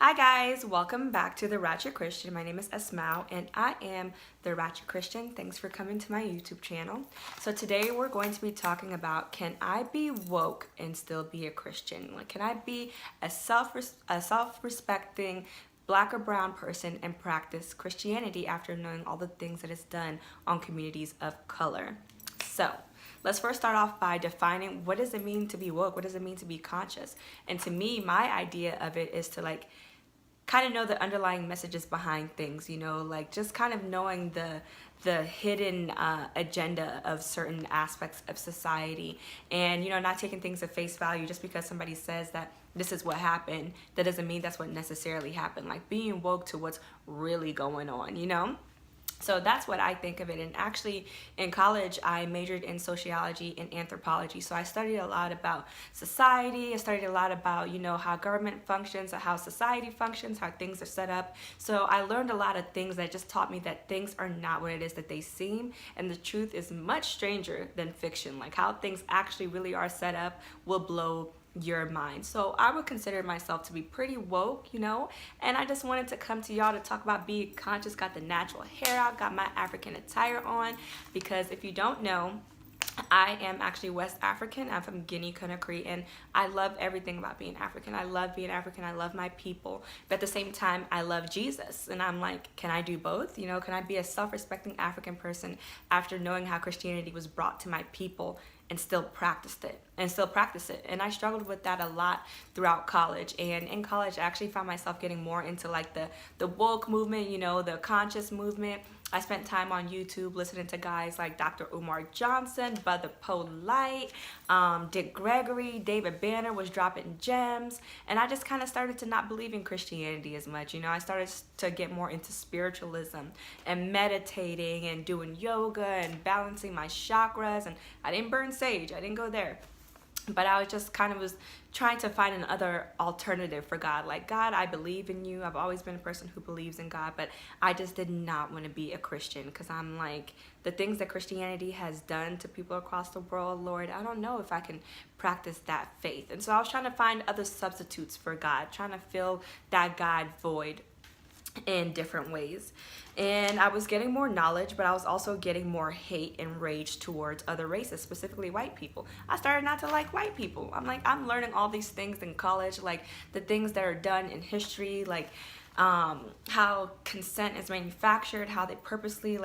Hi guys, welcome back to The Ratchet Christian. My name is Esmao and I am The Ratchet Christian. Thanks for coming to my YouTube channel. So today we're going to be talking about, can I be woke and still be a Christian? Like, can I be a self-respecting Black or brown person and practice Christianity after knowing all the things that it's done on communities of color? So let's first start off by defining, what does it mean to be woke? What does it mean to be conscious? And to me, my idea of it is to kind of know the underlying messages behind things, like just kind of knowing the hidden agenda of certain aspects of society, and not taking things at face value just because somebody says that this is what happened. That doesn't mean that's what necessarily happened. Like being woke to what's really going on. So that's what I think of it. And actually in college, I majored in sociology and anthropology. So I studied a lot about society. I studied a lot about, how government functions, how society functions, how things are set up. So I learned a lot of things that just taught me that things are not what it is that they seem. And the truth is much stranger than fiction. Like how things actually really are set up will blow your mind. So I would consider myself to be pretty woke, and I just wanted to come to y'all to talk about being conscious. Got the natural hair out, got my African attire on, because if you don't know, I am actually West African. I'm from Guinea Conakry, and I love everything about being African. I love being African. I love my people. But at the same time, I love Jesus. And I'm like, can I do both? Can I be a self-respecting African person after knowing how Christianity was brought to my people and still practice it? And I struggled with that a lot throughout college. And in college, I actually found myself getting more into like the woke movement, the conscious movement. I spent time on YouTube listening to guys like Dr. Umar Johnson, Brother Polite, Dick Gregory, David Banner was dropping gems. And I just kind of started to not believe in Christianity as much. I started to get more into spiritualism and meditating and doing yoga and balancing my chakras. And I didn't burn sage. I didn't go there. But I was just kind of was trying to find another alternative for God. Like, God, I believe in you. I've always been a person who believes in God, but I just did not want to be a Christian, because I'm like, the things that Christianity has done to people across the world, Lord, I don't know if I can practice that faith. And so I was trying to find other substitutes for God, trying to fill that God void in different ways. And I was getting more knowledge, but I was also getting more hate and rage towards other races, specifically white people. I started not to like white people. I'm like, I'm learning all these things in college, like the things that are done in history, like how consent is manufactured, how they purposely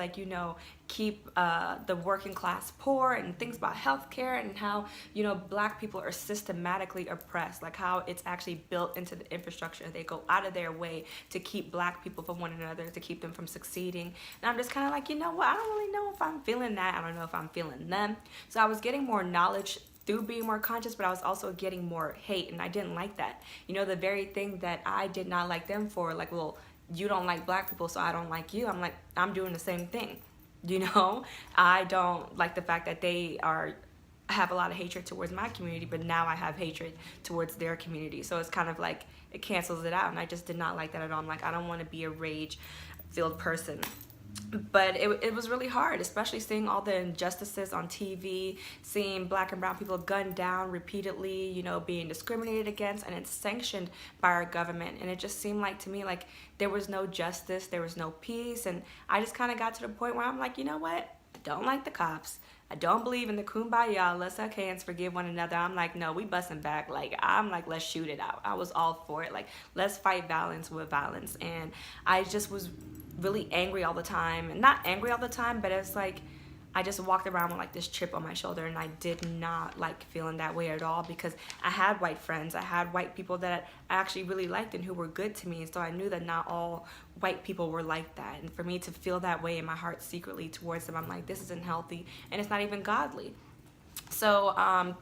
keep the working class poor, and things about healthcare, and how black people are systematically oppressed, like how it's actually built into the infrastructure. They go out of their way to keep black people from one another, to keep them from succeeding. And I'm just kind of like, what, I don't really know if I'm feeling that. I don't know if I'm feeling them. So I was getting more knowledge through being more conscious, but I was also getting more hate, and I didn't like that. The very thing that I did not like them for, like, well, you don't like black people, so I don't like you. I'm like, I'm doing the same thing. I don't like the fact that they have a lot of hatred towards my community, but now I have hatred towards their community. So it's kind of like it cancels it out, and I just did not like that at all. I'm like, I don't want to be a rage-filled person. But it was really hard, especially seeing all the injustices on TV, seeing black and brown people gunned down repeatedly, being discriminated against, and it's sanctioned by our government. And it just seemed like to me like there was no justice, there was no peace. And I just kind of got to the point where I'm like, you know what? I don't like the cops. I don't believe in the kumbaya, let's shake hands, forgive one another. I'm like, no, we busting back. Like, I'm like, let's shoot it out. I was all for it. Like, let's fight violence with violence. And I just was really angry all the time. And not angry all the time, but it's like I just walked around with like this chip on my shoulder, and I did not like feeling that way at all, because I had white friends. I had white people that I actually really liked and who were good to me. So I knew that not all white people were like that. And for me to feel that way in my heart secretly towards them, I'm like, this isn't healthy, and it's not even godly. So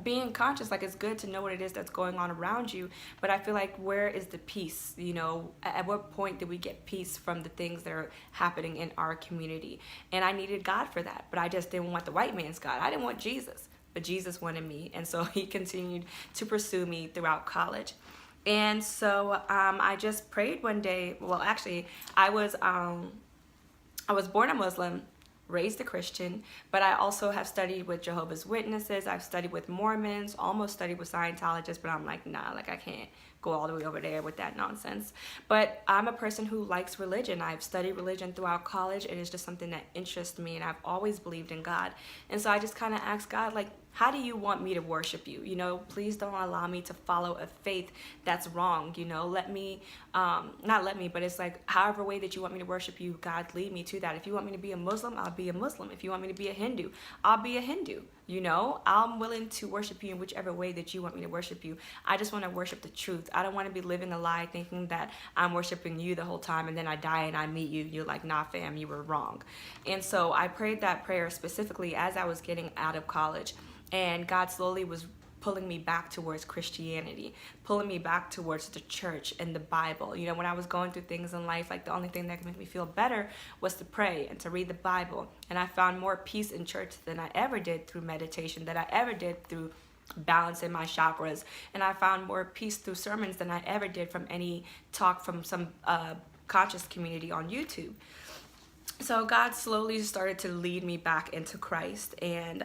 being conscious, like, it's good to know what it is that's going on around you, but I feel like, where is the peace? At what point did we get peace from the things that are happening in our community? And I needed God for that, but I just didn't want the white man's God. I didn't want Jesus, but Jesus wanted me, and so he continued to pursue me throughout college. And so I just prayed one day. Well, actually, I was born a Muslim, raised a Christian, but I also have studied with Jehovah's Witnesses. I've studied with Mormons, almost studied with Scientologists, but I'm like, nah, like I can't go all the way over there with that nonsense. But I'm a person who likes religion. I've studied religion throughout college, and it's just something that interests me, and I've always believed in God. And so I just kind of asked God, like, how do you want me to worship you? You know, please don't allow me to follow a faith that's wrong. You know, let me, not let me, but it's like, however way that you want me to worship you, God, lead me to that. If you want me to be a Muslim, I'll be a Muslim. If you want me to be a Hindu, I'll be a Hindu. You know, I'm willing to worship you in whichever way that you want me to worship you. I just want to worship the truth. I don't want to be living a lie thinking that I'm worshiping you the whole time, and then I die and I meet you. You're like, nah, fam, you were wrong. And so I prayed that prayer specifically as I was getting out of college. And God slowly was pulling me back towards Christianity, pulling me back towards the church and the Bible. You know, when I was going through things in life, like the only thing that could make me feel better was to pray and to read the Bible. And I found more peace in church than I ever did through meditation, that I ever did through balancing my chakras. And I found more peace through sermons than I ever did from any talk from some conscious community on YouTube. So God slowly started to lead me back into Christ, and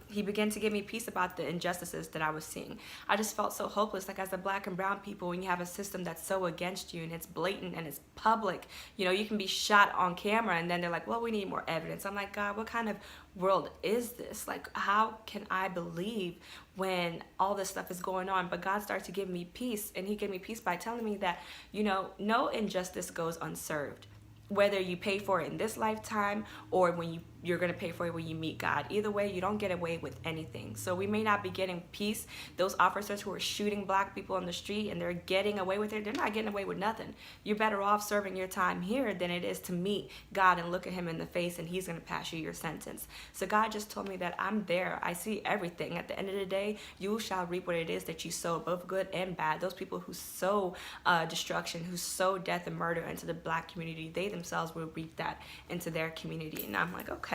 he began to give me peace about the injustices that I was seeing. I just felt so hopeless, like as a black and brown people, when you have a system that's so against you and it's blatant and it's public, you know, you can be shot on camera and then they're like, well, we need more evidence. I'm like, God, what kind of world is this? Like, how can I believe when all this stuff is going on? But God started to give me peace, and he gave me peace by telling me that, you know, no injustice goes unserved. Whether you pay for it in this lifetime or when you're going to pay for it when you meet God. Either way, you don't get away with anything. So we may not be getting peace. Those officers who are shooting black people on the street and they're getting away with it, they're not getting away with nothing. You're better off serving your time here than it is to meet God and look at him in the face, and he's going to pass you your sentence. So God just told me that I'm there. I see everything. At the end of the day, you shall reap what it is that you sow, both good and bad. Those people who sow destruction, who sow death and murder into the black community, they themselves will reap that into their community. And I'm like, okay,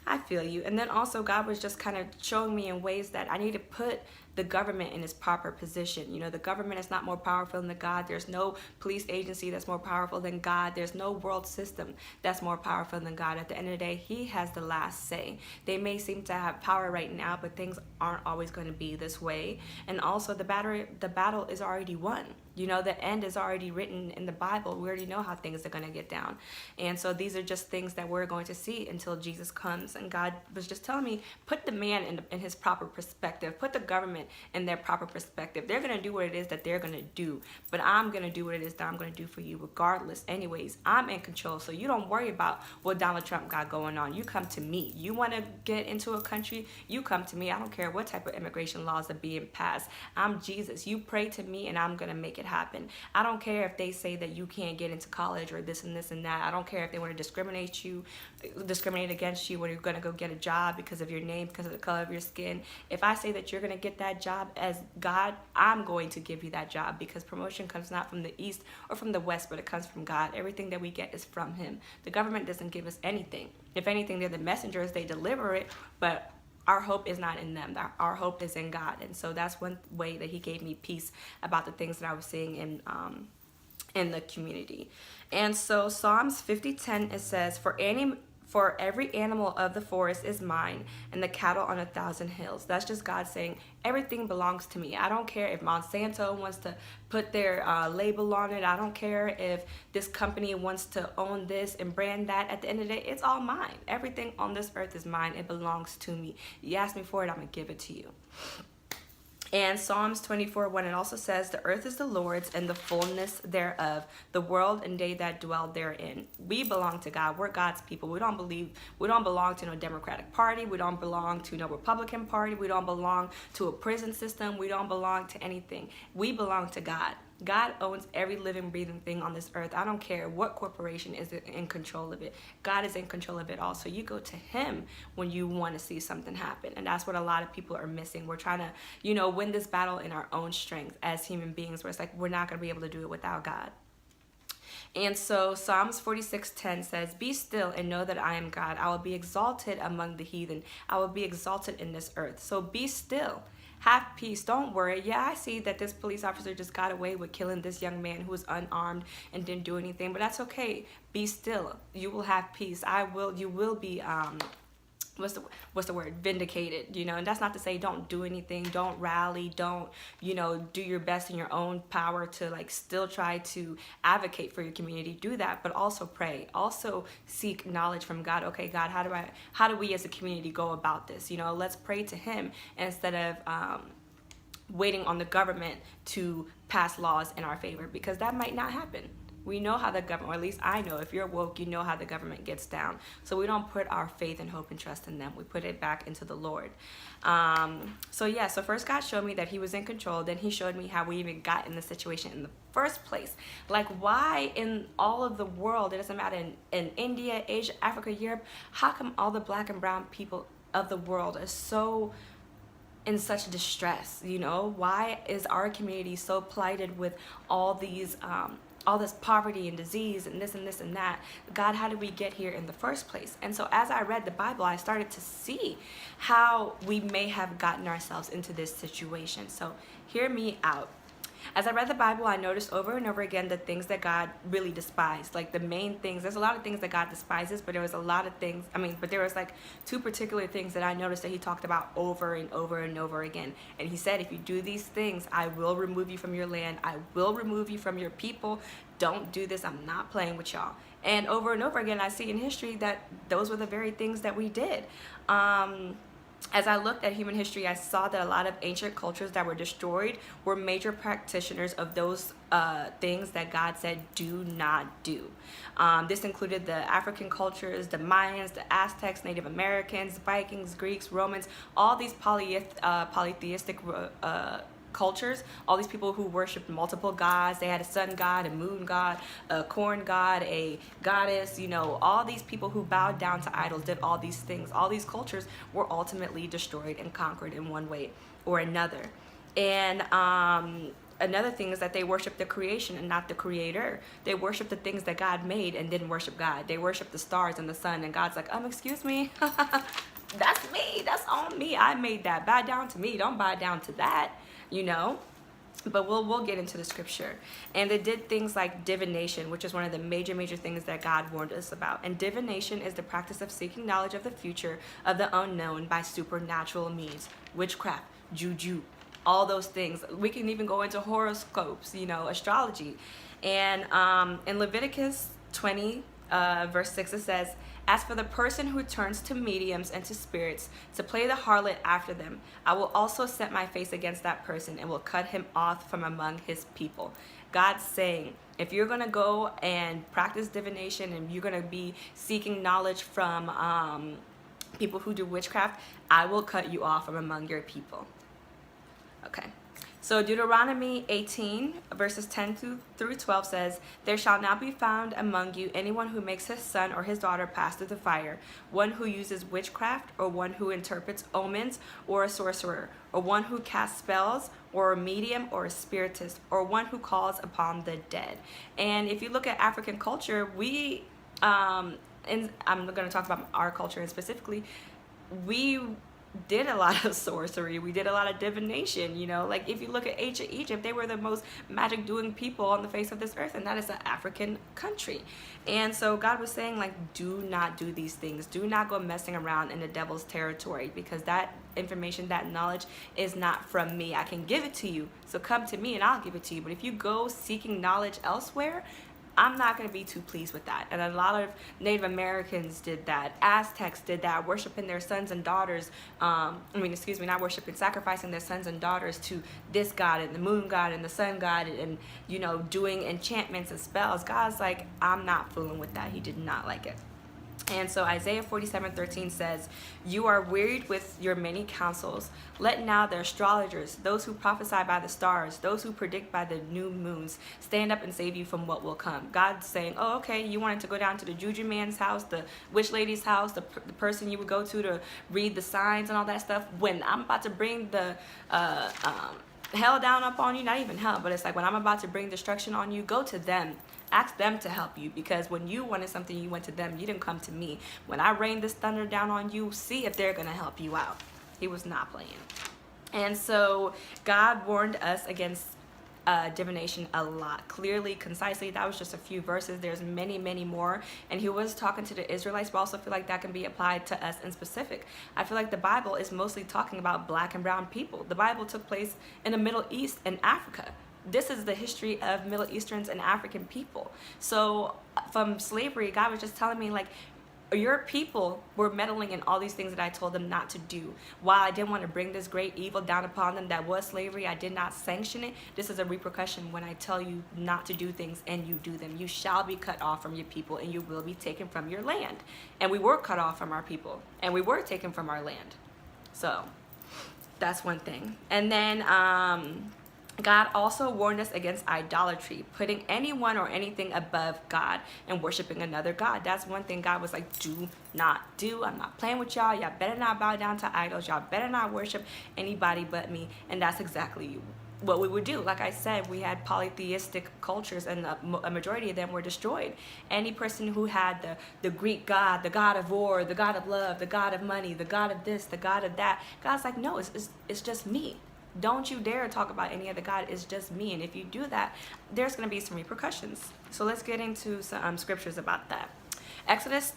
I feel you. And then also God was just kind of showing me in ways that I need to put the government in its proper position. You know, the government is not more powerful than God. There's no police agency that's more powerful than God. There's no world system that's more powerful than God. At the end of the day, he has the last say. They may seem to have power right now, but things aren't always going to be this way. And also the battle is already won. You know, the end is already written in the Bible. We already know how things are going to get down. And so these are just things that we're going to see until Jesus comes. And God was just telling me, put the man in his proper perspective. Put the government in their proper perspective. They're going to do what it is that they're going to do. But I'm going to do what it is that I'm going to do for you regardless. Anyways, I'm in control. So you don't worry about what Donald Trump got going on. You come to me. You want to get into a country, you come to me. I don't care what type of immigration laws are being passed. I'm Jesus. You pray to me and I'm going to make it happen. I don't care if they say that you can't get into college or this and this and that. I don't care if they want to discriminate against you when you're going to go get a job because of your name, because of the color of your skin. If I say that you're going to get that job as God, I'm going to give you that job, because promotion comes not from the east or from the west, but it comes from God. Everything that we get is from him. The government doesn't give us anything. If anything, they're the messengers. They deliver it, but our hope is not in them. Our hope is in God. And so that's one way that he gave me peace about the things that I was seeing in the community. And so Psalms 50:10, it says, For every animal of the forest is mine, and the cattle on 1,000 hills. That's just God saying, everything belongs to me. I don't care if Monsanto wants to put their label on it. I don't care if this company wants to own this and brand that. At the end of the day, it's all mine. Everything on this earth is mine. It belongs to me. You ask me for it, I'm going to give it to you. And Psalms 24:1, it also says, the earth is the Lord's and the fullness thereof, the world and they that dwell therein. We belong to God. We're God's people. We don't belong to no Democratic Party. We don't belong to no Republican Party. We don't belong to a prison system. We don't belong to anything. We belong to God. God owns every living, breathing thing on this earth. I don't care what corporation is in control of it. God is in control of it all. So you go to him when you want to see something happen. And that's what a lot of people are missing. We're trying to, win this battle in our own strength as human beings, where it's like we're not going to be able to do it without God. And so Psalms 46:10 says, be still and know that I am God. I will be exalted among the heathen. I will be exalted in this earth. So be still. Have peace. Don't worry. Yeah, I see that this police officer just got away with killing this young man who was unarmed and didn't do anything, but that's okay. Be still. You will have peace. You will be what's the word, vindicated, you know. And that's not to say don't do anything, don't rally, don't, you know, do your best in your own power to like still try to advocate for your community. Do that, but also pray, also seek knowledge from God. Okay, God, how do we as a community go about this? You know, let's pray to him instead of waiting on the government to pass laws in our favor, because that might not happen. We know how the government, or at least I know, if you're woke, you know how the government gets down. So we don't put our faith and hope and trust in them. We put it back into the Lord. So first God showed me that he was in control. Then he showed me how we even got in the situation in the first place. Like, why in all of the world, it doesn't matter, in India, Asia, Africa, Europe, how come all the black and brown people of the world are so in such distress? You know, why is our community so plighted with all these all this poverty and disease and this and this and that? God, how did we get here in the first place? And so as I read the Bible, I started to see how we may have gotten ourselves into this situation. So hear me out. As I read the Bible, I noticed over and over again the things that God really despised. Like the main things, there's a lot of things that God despises, but there was a lot of things, but there was like two particular things that I noticed that he talked about over and over and over again. And he said, if you do these things, I will remove you from your land. I will remove you from your people. Don't do this. I'm not playing with y'all. And over again, I see in history that those were the very things that we did. As I looked at human history, I saw that a lot of ancient cultures that were destroyed were major practitioners of those things that God said do not do. This included the African cultures, the Mayans, the Aztecs, Native Americans, Vikings, Greeks, Romans, all these polytheistic cultures, all these people who worshiped multiple gods. They had a sun god, a moon god, a corn god, a goddess, you know, all these people who bowed down to idols, did all these things. All these cultures were ultimately destroyed and conquered in one way or another. And another thing is that they worshiped the creation and not the creator. They worshiped the things that God made and didn't worship God. They worshiped the stars and the sun, and God's like, excuse me, that's me, that's on me, I made that. Bow down to me, don't bow down to that, you know. But we'll get into the scripture. And they did things like divination, which is one of the major things that God warned us about. And divination is the practice of seeking knowledge of the future, of the unknown, by supernatural means. Witchcraft, juju, all those things. We can even go into horoscopes, you know, astrology. And in Leviticus 20, verse 6, it says, as for the person who turns to mediums and to spirits to play the harlot after them, I will also set my face against that person and will cut him off from among his people. God's saying, if you're going to go and practice divination and you're going to be seeking knowledge from people who do witchcraft, I will cut you off from among your people. Okay. So Deuteronomy 18 verses 10 through 12 says, there shall not be found among you anyone who makes his son or his daughter pass through the fire, one who uses witchcraft, or one who interprets omens, or a sorcerer, or one who casts spells, or a medium, or a spiritist, or one who calls upon the dead. And if you look at African culture, and I'm going to talk about our culture and specifically, we did a lot of sorcery. We did a lot of divination, you know. Like if you look at ancient Egypt, they were the most magic doing people on the face of this earth, and that is an African country. And so God was saying, like, do not do these things. Do not go messing around in the devil's territory, because that information, that knowledge is not from me. I can give it to you, so come to me and I'll give it to you. But if you go seeking knowledge elsewhere, I'm not going to be too pleased with that. And a lot of Native Americans did that. Aztecs did that, worshiping their sons and daughters. Not worshiping, sacrificing their sons and daughters to this god and the moon god and the sun god, and you know, doing enchantments and spells. God's like, I'm not fooling with that. He did not like it. And so Isaiah 47:13 says, you are wearied with your many counsels. Let now the astrologers, those who prophesy by the stars, those who predict by the new moons, stand up and save you from what will come. God's saying, oh, okay, you wanted to go down to the juju man's house, the witch lady's house, the person you would go to read the signs and all that stuff. When I'm about to bring the hell down up on you, not even hell, but it's like when I'm about to bring destruction on you, go to them. Ask them to help you, because when you wanted something, you went to them. You didn't come to me. When I rain this thunder down on you, see if they're going to help you out. He was not playing. And so God warned us against divination a lot. Clearly, concisely, that was just a few verses. There's many, many more. And he was talking to the Israelites, but I also feel like that can be applied to us in specific. I feel like the Bible is mostly talking about black and brown people. The Bible took place in the Middle East and Africa. This is the history of Middle Easterns and African people. So from slavery, God was just telling me, like, your people were meddling in all these things that I told them not to do. While I didn't want to bring this great evil down upon them that was slavery, I did not sanction it. This is a repercussion when I tell you not to do things and you do them. You shall be cut off from your people and you will be taken from your land. And we were cut off from our people and we were taken from our land. So that's one thing. And then God also warned us against idolatry, putting anyone or anything above God and worshiping another God. That's one thing God was like, do not do. I'm not playing with y'all. Y'all better not bow down to idols. Y'all better not worship anybody but me. And that's exactly what we would do. Like I said, we had polytheistic cultures and a majority of them were destroyed. Any person who had the Greek god, the god of war, the god of love, the god of money, the god of this, the god of that, God's like, no, it's just me. Don't you dare talk about any other God. It's just me. And if you do that, there's going to be some repercussions. So let's get into some scriptures about that. Exodus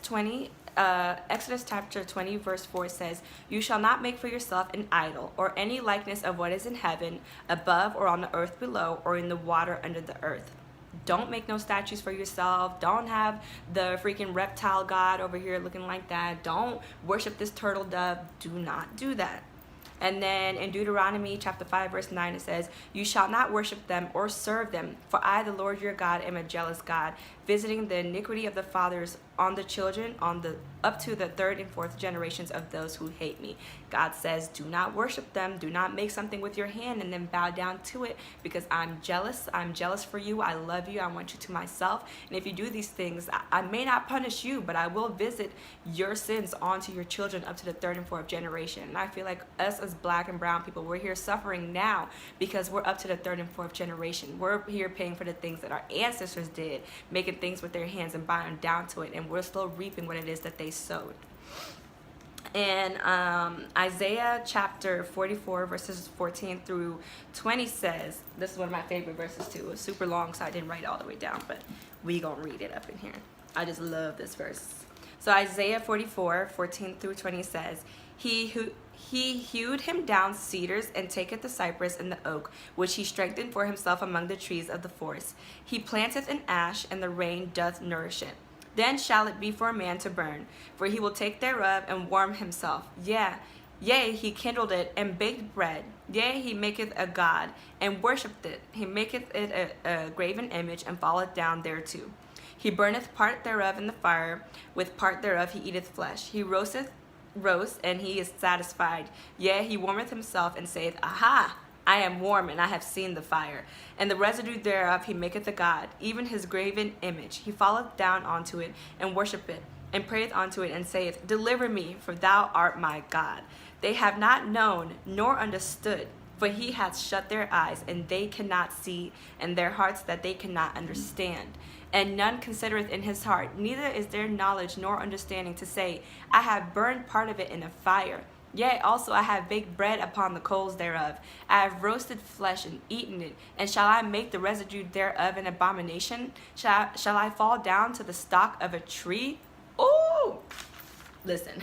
chapter 20 verse 4 says, "You shall not make for yourself an idol or any likeness of what is in heaven above or on the earth below or in the water under the earth." Don't make no statues for yourself. Don't have the freaking reptile god over here looking like that. Don't worship this turtle dove. Do not do that. And then in Deuteronomy chapter 5 verse 9 it says, "You shall not worship them or serve them, for I, the Lord your God, am a jealous God, visiting the iniquity of the fathers on the children, up to the third and fourth generations of those who hate me." God says, do not worship them. Do not make something with your hand and then bow down to it, because I'm jealous. I'm jealous for you. I love you. I want you to myself. And if you do these things, I may not punish you, but I will visit your sins onto your children up to the third and fourth generation. And I feel like us as black and brown people, we're here suffering now because we're up to the third and fourth generation. We're here paying for the things that our ancestors did, making things with their hands and bowing down to it, and we're still reaping what it is that they sowed. And Isaiah chapter 44 verses 14 through 20 says, this is one of my favorite verses too. It was super long, so I didn't write it all the way down, but we gonna read it up in here. I just love this verse. So Isaiah 44 14 through 20 says, He hewed him down cedars, and taketh the cypress and the oak, which he strengthened for himself among the trees of the forest. He planteth an ash, and the rain doth nourish it. Then shall it be for a man to burn, for he will take thereof and warm himself. Yea, he kindled it and baked bread. Yea, he maketh a god and worshipped it. He maketh it a graven image and falleth down thereto. He burneth part thereof in the fire, with part thereof he eateth flesh. He roasts, and he is satisfied. Yea, he warmeth himself and saith, Aha! I am warm, and I have seen the fire. And the residue thereof he maketh a god, even his graven image. He falleth down unto it, and worshipeth it, and prayeth unto it, and saith, Deliver me, for thou art my God. They have not known, nor understood, for he hath shut their eyes, and they cannot see, and their hearts that they cannot understand. And none considereth in his heart, neither is there knowledge nor understanding to say, I have burned part of it in a fire. Yea, also I have baked bread upon the coals thereof. I have roasted flesh and eaten it. And shall I make the residue thereof an abomination? Shall I fall down to the stock of a tree? Ooh! Listen,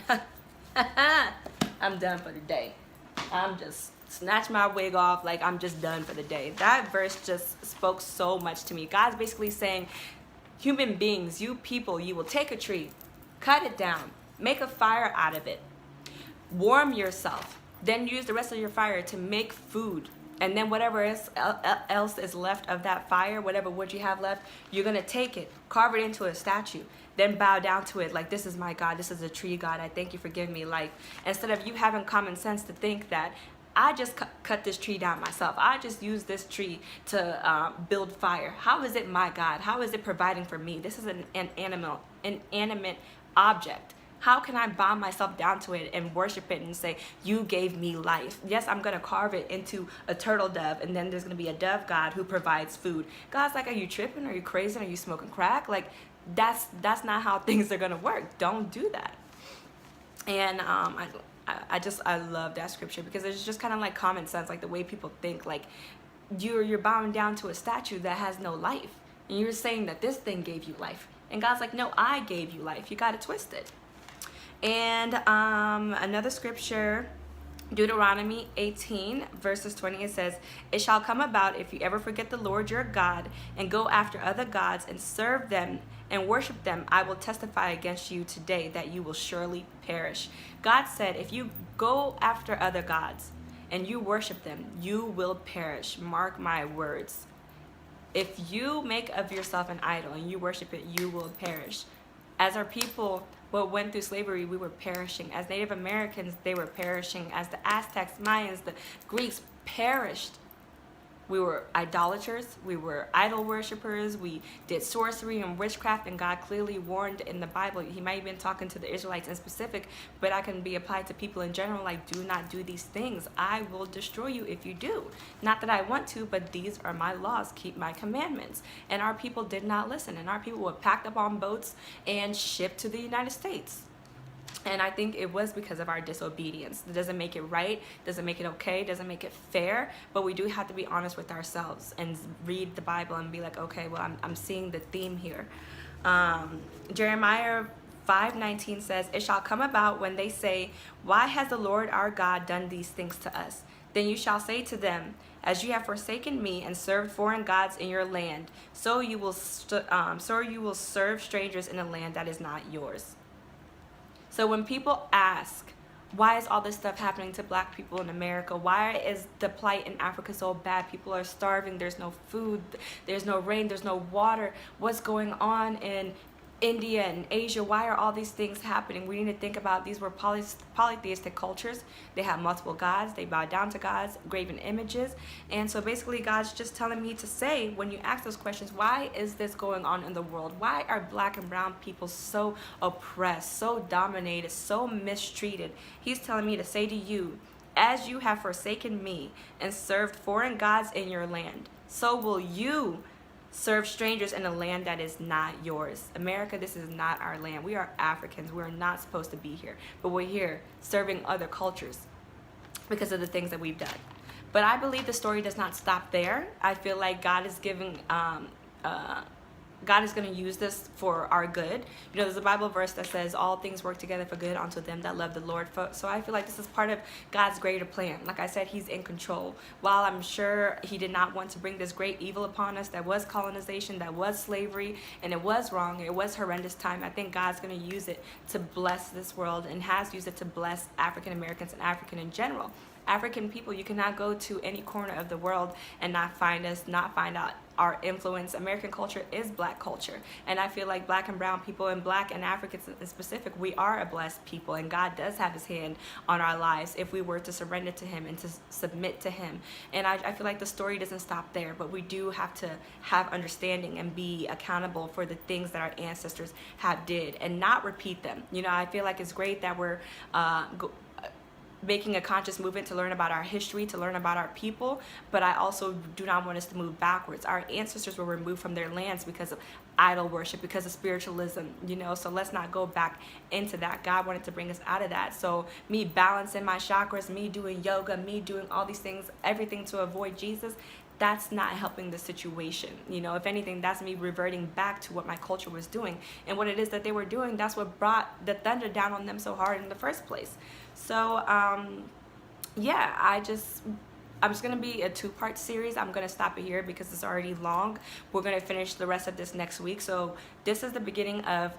I'm done for the day. I'm just snatch my wig off, like I'm just done for the day. That verse just spoke so much to me. God's basically saying, human beings, you people, you will take a tree, cut it down, make a fire out of it, warm yourself, then use the rest of your fire to make food, and then whatever else is left of that fire, whatever wood you have left, you're gonna take it, carve it into a statue, then bow down to it like, this is my God, this is a tree God, I thank you for giving me life. Instead of you having common sense to think that I just cut this tree down myself, I just use this tree to build fire. How is it my God? How is it providing for me? This is an inanimate object. How can I bow myself down to it and worship it and say, you gave me life? Yes, I'm going to carve it into a turtle dove, and then there's going to be a dove God who provides food. God's like, are you tripping? Are you crazy? Are you smoking crack? Like, that's not how things are going to work. Don't do that. And I love that scripture because it's just kind of like common sense, like the way people think. Like, you're bowing down to a statue that has no life, and you're saying that this thing gave you life. And God's like, no, I gave you life. You got it twisted. And another scripture, Deuteronomy 18 verses 20, it says, it shall come about, if you ever forget the Lord your God and go after other gods and serve them and worship them, I will testify against you today that you will surely perish. God said, if you go after other gods and you worship them, you will perish. Mark my words. If you make of yourself an idol and you worship it, you will perish. As our people what went through slavery, we were perishing. As Native Americans, they were perishing. As the Aztecs, Mayans, the Greeks perished. We were idolaters, we were idol worshippers, we did sorcery and witchcraft, and God clearly warned in the Bible. He might have been talking to the Israelites in specific, but I can be applied to people in general, like, do not do these things. I will destroy you if you do. Not that I want to, but these are my laws. Keep my commandments. And our people did not listen, and our people were packed up on boats and shipped to the United States. And I think it was because of our disobedience. It doesn't make it right, doesn't make it okay, doesn't make it fair, but we do have to be honest with ourselves and read the Bible and be like, okay, well, I'm seeing the theme here. Jeremiah 5:19 says, it shall come about when they say, why has the Lord our God done these things to us? Then you shall say to them, as you have forsaken me and served foreign gods in your land, so you will serve strangers in a land that is not yours. So when people ask, why is all this stuff happening to black people in America? Why is the plight in Africa so bad? People are starving. There's no food. There's no rain. There's no water. What's going on in India and Asia? Why are all these things happening? We need to think about, these were polytheistic cultures. They have multiple gods. They bow down to gods, graven images. And so basically God's just telling me to say, when you ask those questions, why is this going on in the world? Why are black and brown people so oppressed, so dominated, so mistreated? He's telling me to say to you, as you have forsaken me and served foreign gods in your land, so will you serve strangers in a land that is not yours. America, this is not our land. We are Africans. We're not supposed to be here, but we're here serving other cultures because of the things that we've done. But I believe the story does not stop there. I feel like God is giving God is going to use this for our good. You know, there's a Bible verse that says all things work together for good unto them that love the Lord. So I feel like this is part of God's greater plan. Like I said, he's in control. While I'm sure he did not want to bring this great evil upon us, that was colonization, that was slavery, and it was wrong, it was horrendous time, I think God's going to use it to bless this world, and has used it to bless African Americans and African in general. African people, you cannot go to any corner of the world and not find us, not find out our influence. American culture is black culture, and I feel like black and brown people, and black and Africans in specific, we are a blessed people, and God does have his hand on our lives if we were to surrender to him and to submit to him. And I feel like the story doesn't stop there, but we do have to have understanding and be accountable for the things that our ancestors have did and not repeat them. You know, I feel like it's great that we're making a conscious movement to learn about our history, to learn about our people, but I also do not want us to move backwards. Our ancestors were removed from their lands because of idol worship, because of spiritualism, you know, so let's not go back into that. God wanted to bring us out of that. So me balancing my chakras, me doing yoga, me doing all these things, everything to avoid Jesus, that's not helping the situation. You know, if anything, that's me reverting back to what my culture was doing. And what it is that they were doing, that's what brought the thunder down on them so hard in the first place. So, yeah, I'm just going to be a two-part series. I'm going to stop it here because it's already long. We're going to finish the rest of this next week. So this is the beginning of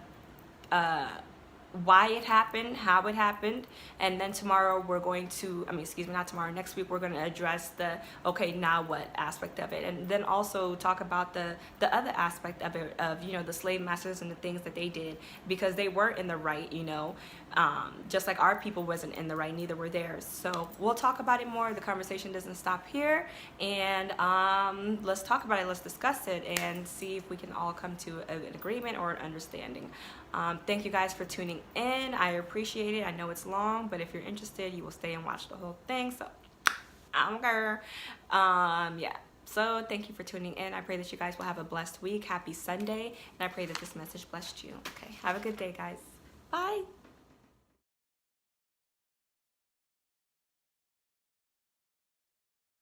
why it happened, how it happened, and then tomorrow we're going to, not tomorrow, next week we're going to address the okay, now what aspect of it, and then also talk about the other aspect of it, of, you know, the slave masters and the things that they did, because they weren't in the right, you know, just like our people wasn't in the right, neither were theirs. So we'll talk about it more. The conversation doesn't stop here, and let's talk about it, let's discuss it, and see if we can all come to an agreement or an understanding. Thank you guys for tuning in. I appreciate it. I know it's long, but if you're interested, you will stay and watch the whole thing. So I'm girl. Yeah. So thank you for tuning in. I pray that you guys will have a blessed week. Happy Sunday. And I pray that this message blessed you. Okay. Have a good day, guys. Bye.